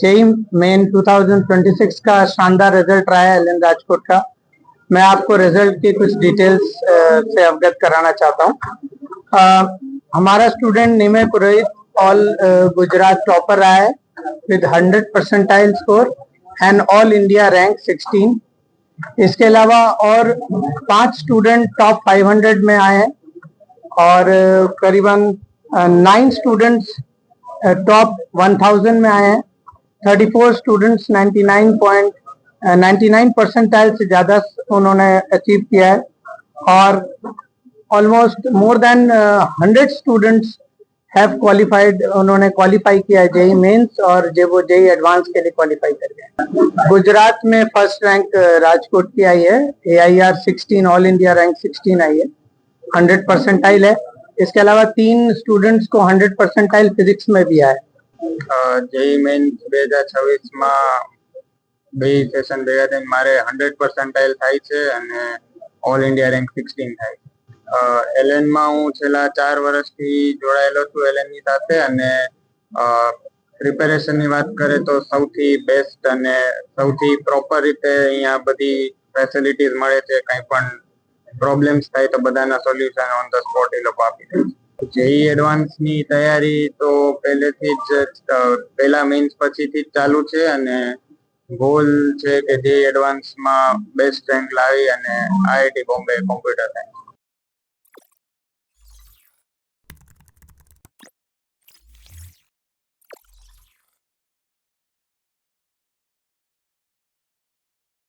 JEE main 2026 का शानदार result रहा है एलएन राजकोट का। मैं आपको रिजल्ट की कुछ डिटेल्स से अवगत कराना चाहता हूँ। हमारा स्टूडेंट निमय पुरोहित ऑल गुजरात टॉपर रहा है with 100 percentile score and all India rank 16। इसके अलावा और 5 स्टूडेंट टॉप 500 में आए हैं और करीबन 9 स्टूडेंट्स टॉप 1000 में आए हैं। 34 स्टूडेंट्स 99 परसेंटाइल से ज्यादा उन्होंने अचीव किया है और almost more than 100 students have qualified, उन्होंने क्वालिफाई किया है जेई मेंस और वो जेई एडवांस के लिए क्वालिफाई कर गए। गुजरात में फर्स्ट रैंक राजकोट की आई है, AIR 16 ऑल इंडिया रैंक 16 आई है, 100 परसेंटाइल है। इसके अलावा 3 स्टूडेंट्स को 100 परसेंटाइल फिजिक्स में भी आया है। जेई मेन 2026 માં બે સેશન ભેગા થઈને મારે 100 પરસેન્ટાઇલ થાય છે અને ઓલ ઇન્ડિયા રેન્ક 16 થાય છે। એલએન માં હું છેલ્લા 4 વર્ષથી જોડાયેલો છું એલએન ની સાથે અને પ્રિપેરેશન ની વાત કરે તો સૌથી બેસ્ટ અને સૌથી પ્રોપર રીતે અહીંયા બધી ફેસિલિટીઝ મળે છે। કંઈ પણ પ્રોબ્લેમ્સ થાય તો બધાના સોલ્યુશન ઓન ધ સ્પોટ એ લોકો આપી દે છે। જેઈ એડવાન્સ ની તૈયારી તો પહેલેથી જ પહેલા મીન્સ પછીથી જ ચાલુ છે અને ગોલ છે કે જેઈ એડવાન્સ માં બેસ્ટ રેન્ક લાવી અને IIT બોમ્બે કોમ્પ્યુટર સાયન્સ